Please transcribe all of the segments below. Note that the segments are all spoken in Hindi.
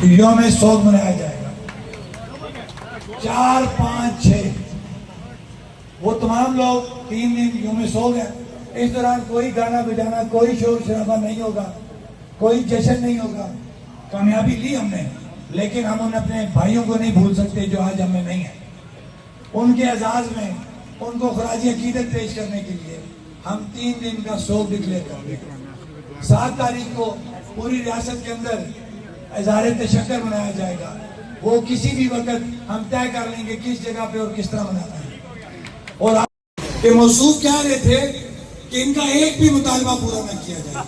यौम शोक मनाया जाएगा 4, 5, 6। वो तमाम लोग 3 दिन यौम शोक है। इस दौरान कोई गाना बजाना, कोई शोर शराबा नहीं होगा, कोई जश्न नहीं होगा। कामयाबी ली हमने, लेकिन हम उन अपने भाइयों को नहीं भूल सकते जो आज हमें नहीं है। उनके एजाज में उनको खराजी अकीदत पेश करने के लिए हम 3 दिन का शोक डिक्लेयर करेंगे। 7 तारीख को पूरी रियासत के अंदर इज़हार तशक्कुर मनाया जाएगा। वो किसी भी वक्त हम तय कर लेंगे किस जगह पे और किस तरह मनाना है। और आप मौसूफ कह रहे थे कि इनका एक भी मुतालबा पूरा न किया जाए।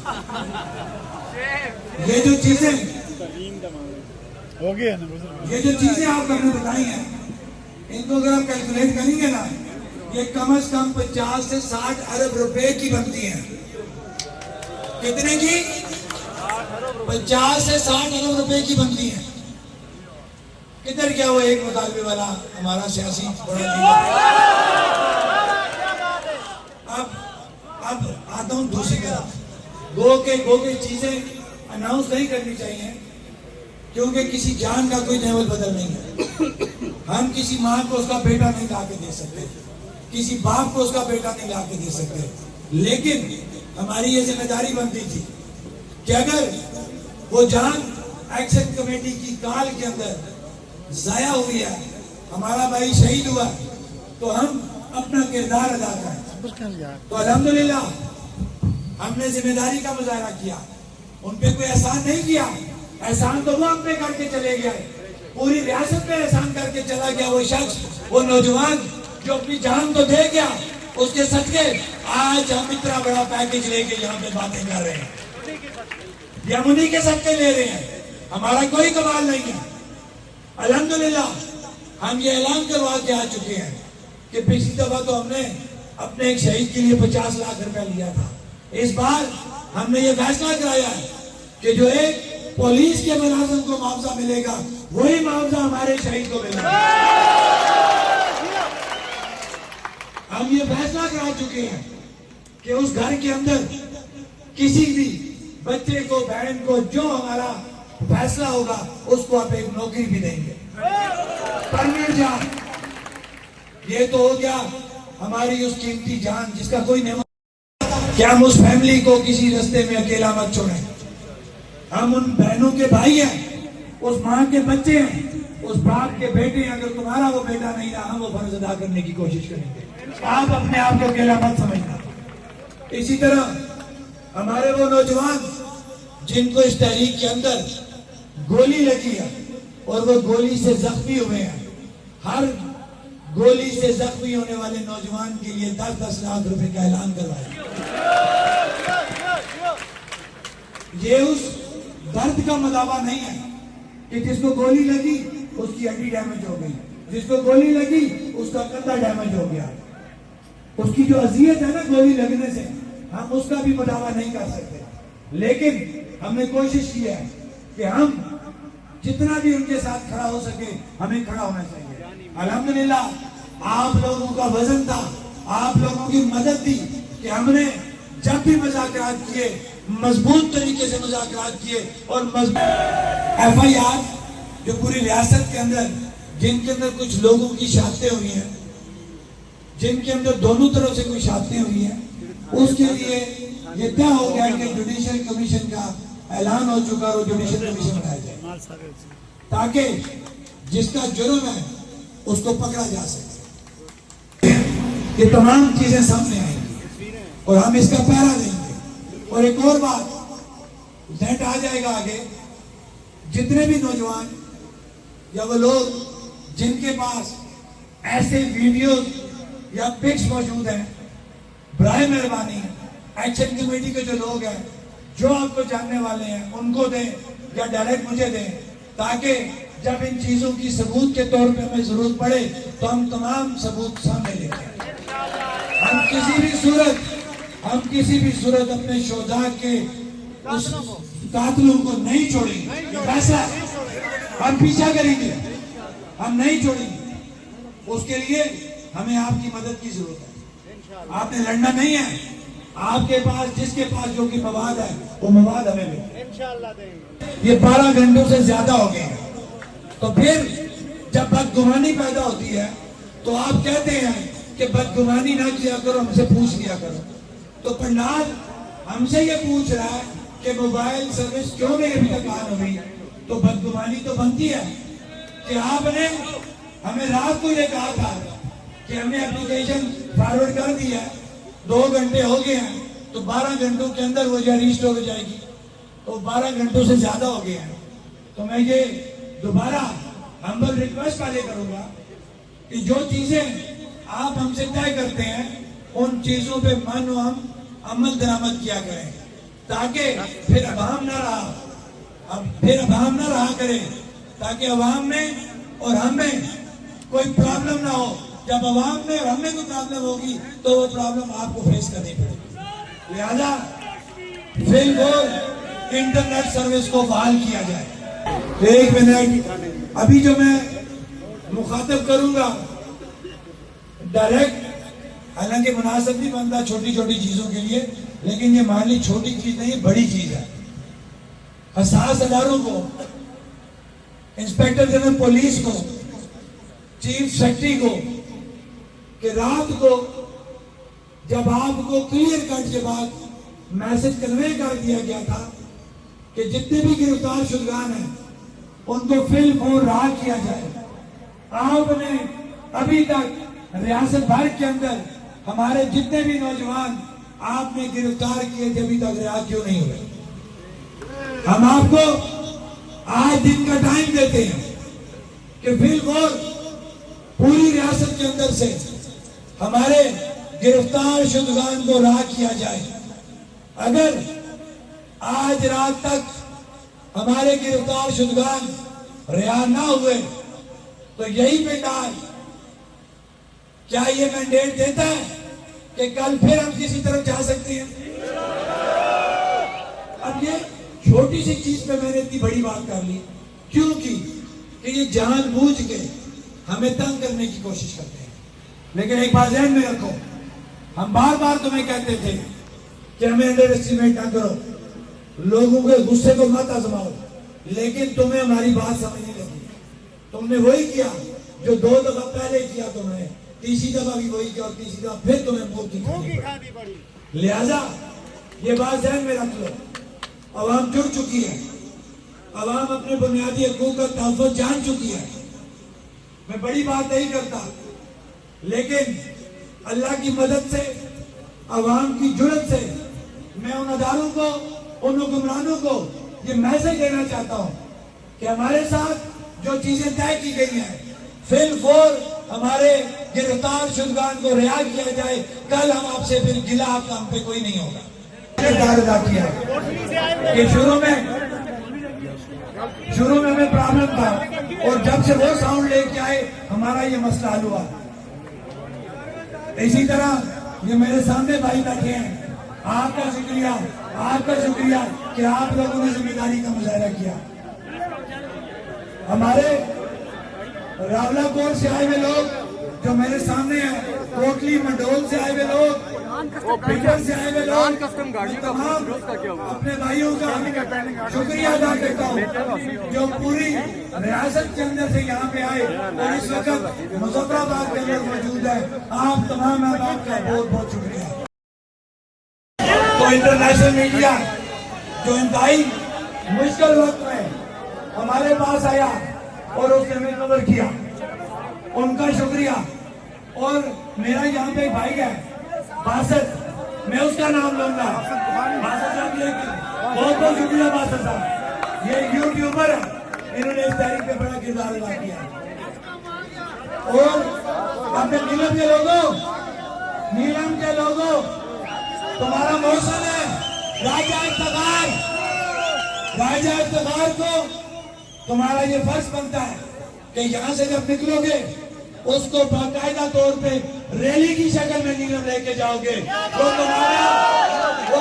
ये जो चीजें ये जो चीजें आप हमने बताई हैं, इनको अगर आप कैलकुलेट करेंगे ना, ये कम से कम 50 से 60 अरब रुपए की बनती हैं। कितने की? 50 से 60 अरब रुपए की बनती हैं। किधर गया वो एक मुतालबे वाला हमारा सियासी अब आता हूं दूसरी तरफ। गो के चीजें अनाउंस नहीं करनी चाहिए, क्योंकि किसी जान का कोई नेवल बदल नहीं है। हम किसी माँ को उसका बेटा नहीं ला के दे सकते, किसी बाप को उसका बेटा नहीं ला के दे सकते, लेकिन हमारी ये जिम्मेदारी बनती थी कि अगर वो जान एक्शन कमेटी की काल के अंदर जाया हुई है, हमारा भाई शहीद हुआ, तो हम अपना किरदार अदा करें। तो अल्हम्दुलिल्लाह हमने जिम्मेदारी का मुजाहरा किया, उन पे कोई एहसान नहीं किया। एहसान तो वो हम पे करके चले गए, पूरी रियासत पे एहसान करके चला गया वो शख्स, वो नौजवान जो अपनी जान तो दे गया। उसके सदके आज हम इतना बड़ा पैकेज लेके यहाँ पे बातें कर रहे हैं। ये हम उन्हीं के सदके ले रहे हैं, हमारा कोई कमाल नहीं है। अल्हम्दुलिल्लाह हम ये ऐलान करवा के आ चुके हैं कि पिछली दफा तो हमने अपने एक शहीद के लिए 50 लाख रुपया लिया था। इस बार हमने ये फैसला कराया है कि जो एक पुलिस के मुलाजिम को मुआवजा मिलेगा, वही मुआवजा हमारे शहीद को मिलेगा। हम ये फैसला करा चुके हैं कि उस घर के अंदर किसी भी बच्चे को, बहन को, जो हमारा फैसला होगा उसको आप एक नौकरी भी देंगे, परमानेंट जॉब। ये तो हो गया हमारी उस कीमती जान जिसका कोई नहीं। क्या हम उस फैमिली को किसी रास्ते में अकेला मत छोड़ें। हम उन बहनों के भाई हैं, उस माँ के बच्चे हैं, उस बाप के बेटे हैं। अगर तुम्हारा वो बेटा नहीं रहा, हम वो फर्ज अदा करने की कोशिश करेंगे। आप अपने आप को अकेला मत समझना। इसी तरह हमारे वो नौजवान जिनको इस तहरीक के अंदर गोली लगी है और वो गोली से जख्मी हुए हैं, हर गोली से जख्मी होने वाले नौजवान के लिए 10-10 लाख रुपए का ऐलान करवाया। ये उस दर्द का मदावा नहीं है कि जिसको गोली लगी उसकी हड्डी डैमेज हो गई, जिसको गोली लगी उसका कंधा डैमेज हो गया। उसकी जो अजियत है ना गोली लगने से, हम उसका भी मदावा नहीं कर सकते। लेकिन हमने कोशिश की है कि हम जितना भी उनके साथ खड़ा हो सके हमें खड़ा होना चाहिए। अल्हम्दुलिल्लाह आप लोगों का वजन था, आप लोगों की मदद थी कि हमने जब भी मुज़ाकरात किए, मजबूत तरीके से मुज़ाकरात किए और FIR जो पूरी रियासत के अंदर, जिनके अंदर कुछ लोगों की शहादतें हुई हैं, जिनके अंदर दोनों तरफ से कुछ शहादतें हुई हैं, उसके लिए ये तय हो गया कि जुडिशियल कमीशन का ऐलान हो चुका और जुडिशियल कमीशन बनाया जाए, ताकि जिसका जुर्म है उसको पकड़ा जा सके। ये तमाम चीजें सामने आएंगी और हम इसका पहरा देंगे। और एक और बात, नेट आ जाएगा आगे, जितने भी नौजवान या वो लोग जिनके पास ऐसे वीडियोस या पिक्स मौजूद हैं, बराए मेहरबानी एक्शन कमेटी के जो लोग हैं, जो आपको जानने वाले हैं, उनको दें या डायरेक्ट मुझे दें, ताकि जब इन चीजों की सबूत के तौर पे हमें जरूरत पड़े तो हम तमाम सबूत सामने लेते हैं। हम किसी भी सूरत अपने शोधा के उस कातिलों को नहीं छोड़ेंगे। वैसा हम पीछा करेंगे, हम नहीं छोड़ेंगे। उसके लिए हमें आपकी मदद की जरूरत है। आपने लड़ना नहीं है, आपके पास जिसके पास जो कि मवाद है वो मवाद हमें मिले। इंशाअल्लाह देंगे। ये 12 घंटों से ज्यादा हो गए हैं। तो फिर जब बदगुमानी पैदा होती है तो आप कहते हैं कि बदगुमानी ना किया करो, हमसे पूछ लिया करो। तो पंडाल हमसे ये पूछ रहा है कि मोबाइल सर्विस क्यों नहीं अभी तक ऑन हो गई। तो बदगुमानी तो बनती है कि आपने हमें रात को ये कहा था कि हमने एप्लीकेशन फॉरवर्ड कर दिया है, 2 घंटे हो गए हैं, तो 12 घंटों के अंदर वो जो रिस्टोर हो जाएगी। तो 12 घंटों से ज्यादा हो गए हैं। तो मैं ये दोबारा हम्बल रिक्वेस्ट वाले करूंगा कि जो चीजें आप हमसे तय करते हैं उन चीजों पे मन हम अमल दरामद किया करें, ताकि फिर अवाम ना रहा करे, ताकि अवाम में और हमें कोई प्रॉब्लम ना हो। जब अवाम में और हमें कोई प्रॉब्लम होगी तो वो प्रॉब्लम आपको फेस करनी पड़ेगी। लिहाजा बिल्कुल इंटरनेट सर्विस को बहाल किया जाए। 1 मिनट, अभी जो मैं मुखातब करूंगा डायरेक्ट, हालांकि मुनासिब नहीं बनता छोटी छोटी चीजों के लिए, लेकिन ये मान ली छोटी चीज नहीं, बड़ी चीज है। हसास अदारों को, इंस्पेक्टर जनरल पुलिस को, चीफ सेक्रेटरी को, कि रात को जब आपको क्लियर कट के बाद मैसेज कन्वे कर दिया गया था कि जितने भी गिरफ्तार शुदगान हैं उनको फिल्म और रहा किया जाए, आपने अभी तक रियासत भर के अंदर हमारे जितने भी नौजवान आपने गिरफ्तार किए थे अभी तक रिहा क्यों नहीं हुए? हम आपको आज दिन का टाइम देते हैं कि फिल्म पूरी रियासत के अंदर से हमारे गिरफ्तार शुदगान को रहा किया जाए। अगर आज रात तक हमारे गिरफ्तार शुदगान रिहा ना हुए तो यही पंडाल क्या ये मैंडेट देता है कि कल फिर हम किसी तरफ जा सकते हैं? अब ये छोटी सी चीज पे मैंने इतनी बड़ी बात कर ली क्योंकि कि ये जानबूझ के हमें तंग करने की कोशिश करते हैं। लेकिन एक बात ध्यान में रखो, हम बार बार तुम्हें कहते थे कि हमें अंडर एस्टिमेट ना करो, लोगों के गुस्से को मत आजमाओ, लेकिन तुम्हें हमारी बात समझ नहीं लगी। तुमने वही किया जो 2 दफा पहले किया, तुमने तीसरी दफा भी वही किया और तीसरी दफा फिर तुम्हें मुंह की खानी पड़ी। लिहाजा ये बात ध्यान में रख लो, अवाम जुड़ चुकी है, अवाम अपने बुनियादी हकूक का तहफ़्फ़ुज़ जान चुकी है। मैं बड़ी बात नहीं करता, लेकिन अल्लाह की मदद से, अवाम की जुर्रत से मैं उन अदारों को, उन हुक्मरानों को ये मैसेज देना चाहता हूँ कि हमारे साथ जो चीजें तय की गई हैं, फिलफौर हमारे गिरफ्तार शुदगान को रिहा किया जाए। कल हम आपसे फिर गिला आपका हम पे कोई नहीं होगा। अदा किया कि शुरू में हमें प्रॉब्लम था और जब से वो साउंड लेके आए हमारा ये मसला हल हुआ। इसी तरह ये मेरे सामने भाई बैठे हैं, आपका शुक्रिया कि आप लोगों ने जिम्मेदारी का मुजाहरा किया। हमारे रावला कोर्ट से आए हुए लोग जो मेरे सामने हैं, कोटली मंडोल से आए हुए लोग, पिंडर से आए हुए लोग, तमाम अपने भाइयों का शुक्रिया अदा करता हूँ जो पूरी रियासत के अंदर से यहाँ पे आए और इस वक्त मुजफ्फराबाद के अंदर मौजूद है। आप तमाम आपका बहुत बहुत शुक्रिया। तो इंटरनेशनल मीडिया जो इंतहाई मुश्किल वक्त में हमारे पास आया और उसने हमें कवर किया, उनका शुक्रिया। और मेरा यहाँ पे भाई है बासत, मैं उसका नाम लूंगा, बासत साहब, लेकिन बहुत बहुत शुक्रिया बासत साहब, ये यूट्यूबर है, इन्होंने इस तारीख पे बड़ा किरदार अदा किया। और अपने नीलम के लोगों तुम्हारा मौसम है राजा इफ्तिखार को तुम्हारा ये फर्ज बनता है कि यहाँ से जब निकलोगे उसको बाकायदा तौर पे रैली की शक्ल में नीलम लेके जाओगे। वो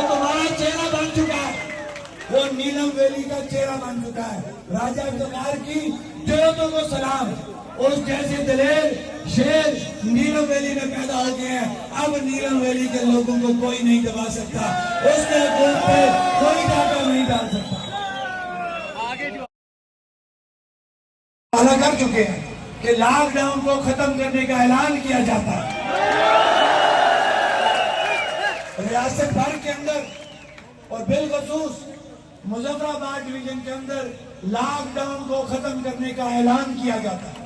तुम्हारा चेहरा बन चुका है, वो नीलम वैली का चेहरा बन चुका है। राजा इफ्तिखार की जरूरतों को सलाम, उस जैसे दलेर शेर नीलम वैली में पैदा हो गए हैं। अब नीलम वैली के लोगों को कोई नहीं दबा सकता, उसके हकूक़ पे कोई डाका नहीं डाल सकता। वादा कर चुके हैं कि लॉकडाउन को खत्म करने का ऐलान किया जाता है। रियासत भर के अंदर और बिलखसूस मुजफ्फराबाद डिवीजन के अंदर लॉकडाउन को खत्म करने का ऐलान किया जाता है।